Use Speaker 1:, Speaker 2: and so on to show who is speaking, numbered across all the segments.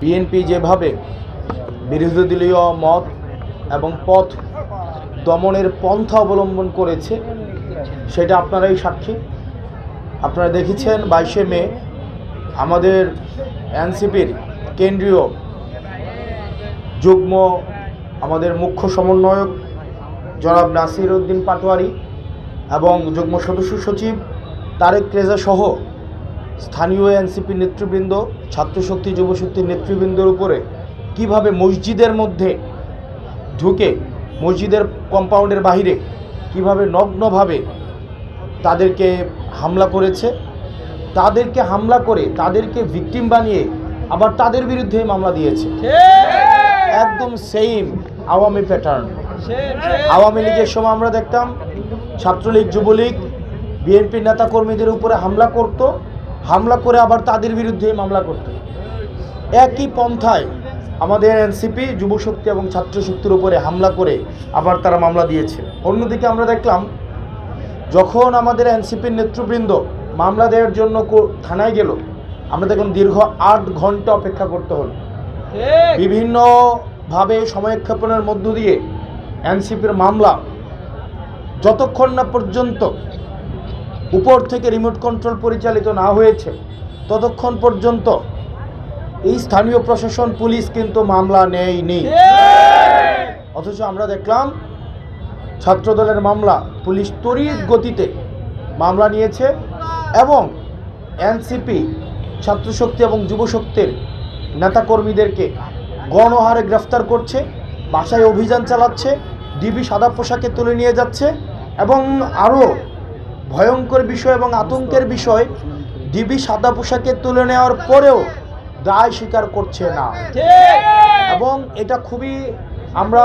Speaker 1: BNP যেভাবে বিরোধী দলীয় মত এবং পথ দমনের পন্থা অবলম্বন করেছে সেটা আপনারাই সাক্ষী। আপনারা দেখেছেন 22শে মে আমাদের এনসিপির কেন্দ্রীয় যুগ্ম আমাদের মুখ্য সমন্বয়ক জনাব নাসির উদ্দিন পাটোয়ারি এবং যুগ্ম সদস্য সচিব তারেক রেজা সহ স্থানীয় এনসিপি নেতৃবৃন্দ, ছাত্রশক্তি যুবশক্তির নেতৃবৃন্দের উপরে কিভাবে মসজিদের মধ্যে ঢুকে মসজিদের কম্পাউন্ডের বাহিরে কিভাবে নগ্নভাবে তাদেরকে হামলা করেছে, তাদেরকে হামলা করে তাদেরকে ভিকটিম বানিয়ে আবার তাদের বিরুদ্ধে মামলা দিয়েছে। একদম সেম আওয়ামী প্যাটার্ন। আওয়ামী লীগের সময় আমরা দেখতাম ছাত্রলীগ, যুবলীগ, বিএনপির নেতাকর্মীদের উপরে হামলা করত, হামলা করে আবার তাদের বিরুদ্ধে মামলা করত। একই পন্থায় আমাদের এনসিপি যুবশক্তি এবং ছাত্রশক্তির উপরে হামলা করে আবার তারা মামলা দিয়েছে। অন্যদিকে আমরা দেখলাম যখন আমাদের এনসিপির নেতৃবৃন্দ মামলা দেওয়ার জন্য থানায় গেল, আমরা দেখুন দীর্ঘ 8 ঘন্টা অপেক্ষা করতে হলো। বিভিন্নভাবে সময়ক্ষেপণের মধ্য দিয়ে এনসিপির মামলা যতক্ষণ না পর্যন্ত উপর থেকে রিমোট কন্ট্রোল পরিচালিত না হয়েছে ততক্ষণ পর্যন্ত এই স্থানীয় প্রশাসন পুলিশ কিন্তু মামলা নেয়নি। অথচ আমরা দেখলাম ছাত্রদলের মামলা পুলিশ তড়িৎ গতিতে মামলা নিয়েছে এবং এনসিপি ছাত্রশক্তি এবং যুবশক্তির নেতাকর্মীদেরকে গণহারে গ্রেফতার করছে, বাসায় অভিযান চালাচ্ছে, ডিবি সাদা পোশাকে তুলে নিয়ে যাচ্ছে এবং আরও ভয়ঙ্কর বিষয় এবং আতঙ্কের বিষয়, ডিবি সাদা পোশাকে তুলে নেওয়ার পরেও দায় স্বীকার করছে না। এবং এটা খুবই, আমরা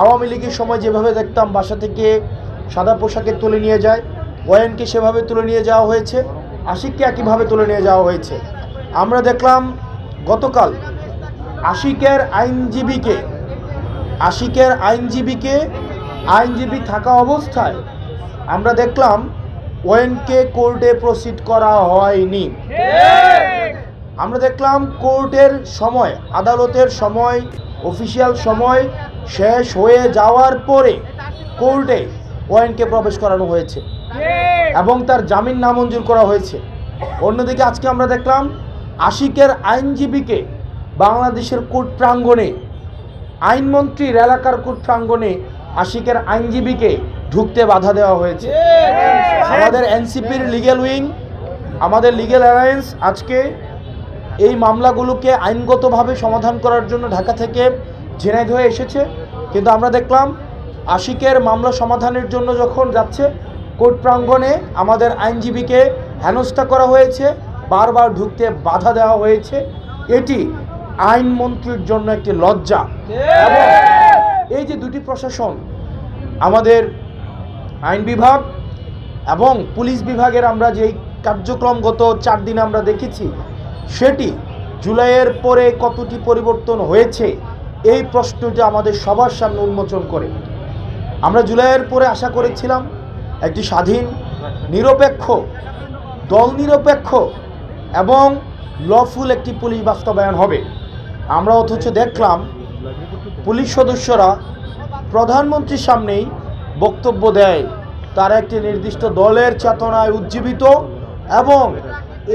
Speaker 1: আওয়ামী লীগের সময় যেভাবে দেখতাম বাসা থেকে সাদা পোশাকে তুলে নিয়ে যায়, ওয়াইনকে সেভাবে তুলে নিয়ে যাওয়া হয়েছে, আশিককে একইভাবে তুলে নিয়ে যাওয়া হয়েছে। আমরা দেখলাম গতকাল আশিকের আইনজীবী থাকা অবস্থায় আমরা দেখলাম ওয়াইনকে কোর্টে প্রসিড করা হয়নি। আমরা দেখলাম কোর্টের সময়, আদালতের সময়, অফিসিয়াল সময় শেষ হয়ে যাওয়ার পরে কোর্টে ওয়াইনকে প্রবেশ করানো হয়েছে এবং তার জামিন নামঞ্জুর করা হয়েছে। অন্যদিকে আজকে আমরা দেখলাম আশিকের আইনজীবীকে বাংলাদেশের কোর্ট প্রাঙ্গণে, আইনমন্ত্রীর এলাকার কোর্ট প্রাঙ্গণে আশিকের আইনজীবীকে ঢুকতে বাধা দেওয়া হয়েছে। আমাদের এনসিপির লিগ্যাল উইং, আমাদের লিগ্যাল অ্যালায়েন্স আজকে এই মামলাগুলোকে আইনগতভাবে সমাধান করার জন্য ঢাকা থেকে ঝিনাইদহ হয়ে এসেছে, কিন্তু আমরা দেখলাম আশিকের মামলা সমাধানের জন্য যখন যাচ্ছে কোর্ট প্রাঙ্গণে আমাদের আইনজীবীকে হেনস্থা করা হয়েছে, বারবার ঢুকতে বাধা দেওয়া হয়েছে। এটি আইনমন্ত্রীর জন্য একটি লজ্জা। এবং এই যে দুটি প্রশাসন, আমাদের আইন বিভাগ এবং পুলিশ বিভাগের আমরা যেই কার্যক্রম গত 4 দিনে আমরা দেখেছি, সেটি জুলাইয়ের পরে কতটি পরিবর্তন হয়েছে এই প্রশ্নটি আমাদের সবার সামনে উন্মোচন করে। আমরা জুলাইয়ের পরে আশা করেছিলাম একটি স্বাধীন, নিরপেক্ষ, দল নিরপেক্ষ এবং লফুল একটি পুলিশ বাস্তবায়ন হবে। আমরা অথচ দেখলাম পুলিশ সদস্যরা প্রধানমন্ত্রীর সামনেই বক্তব্য দেয় তারা একটি নির্দিষ্ট দলের চেতনায় উজ্জীবিত এবং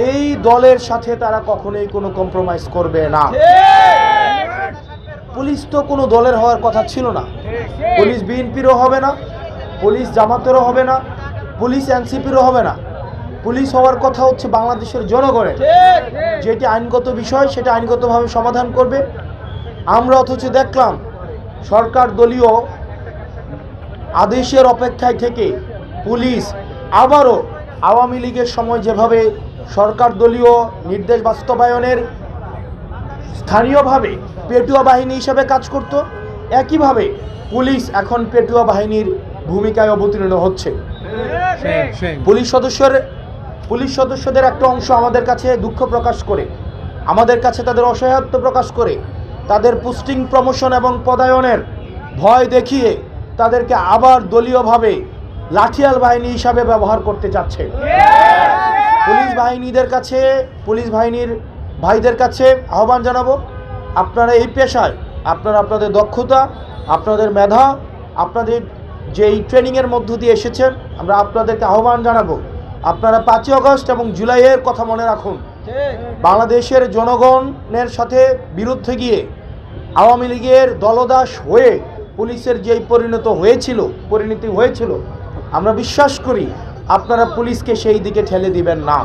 Speaker 1: এই দলের সাথে তারা কখনোই কোনো কম্প্রোমাইজ করবে না। পুলিশ তো কোনো দলের হওয়ার কথা ছিল না, পুলিশ বিএনপিরও হবে না, পুলিশ জামাতেরও হবে না, পুলিশ এনসিপিরও হবে না। পুলিশ হওয়ার কথা হচ্ছে বাংলাদেশের জনগণের। যেটি আইনগত বিষয় সেটা আইনগতভাবে সমাধান করবে। আমরা অথচ দেখলাম সরকার দলীয় আদেশের অপেক্ষায় থেকে পুলিশ আবারও আওয়ামী লীগের সময় যেভাবে সরকার দলীয় নির্দেশ বাস্তবায়নের স্থানীয়ভাবে পেটুয়া বাহিনী হিসাবে কাজ করত, একইভাবে পুলিশ এখন পেটুয়া বাহিনীর ভূমিকায় অবতীর্ণ হচ্ছে। পুলিশ সদস্যদের একটা অংশ আমাদের কাছে দুঃখ প্রকাশ করে, আমাদের কাছে তাদের অসহায়ত্ব প্রকাশ করে, তাদের পোস্টিং, প্রমোশন এবং পদায়নের ভয় দেখিয়ে তাদেরকে আবার দলীয়ভাবে লাঠিয়াল বাহিনী হিসাবে ব্যবহার করতে চাচ্ছে। পুলিশ বাহিনীর ভাইদের কাছে আহ্বান জানাবো, আপনারা এই পেশায় আপনারা আপনাদের দক্ষতা, আপনাদের মেধা, আপনাদের যে এই ট্রেনিংয়ের মধ্য দিয়ে এসেছেন, আমরা আপনাদেরকে আহ্বান জানাবো, আপনারা 5ই আগস্ট এবং জুলাইয়ের কথা মনে রাখুন। বাংলাদেশের জনগণের সাথে বিরুদ্ধে গিয়ে আওয়ামী লীগের দলদাস হয়ে পুলিশের যেই পরিণতি হয়েছিল, আমরা বিশ্বাস করি আপনারা পুলিশকে সেই দিকে ঠেলে দিবেন না।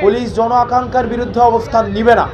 Speaker 1: পুলিশ জন আকাঙ্ক্ষার বিরুদ্ধে অবস্থান নিবে না।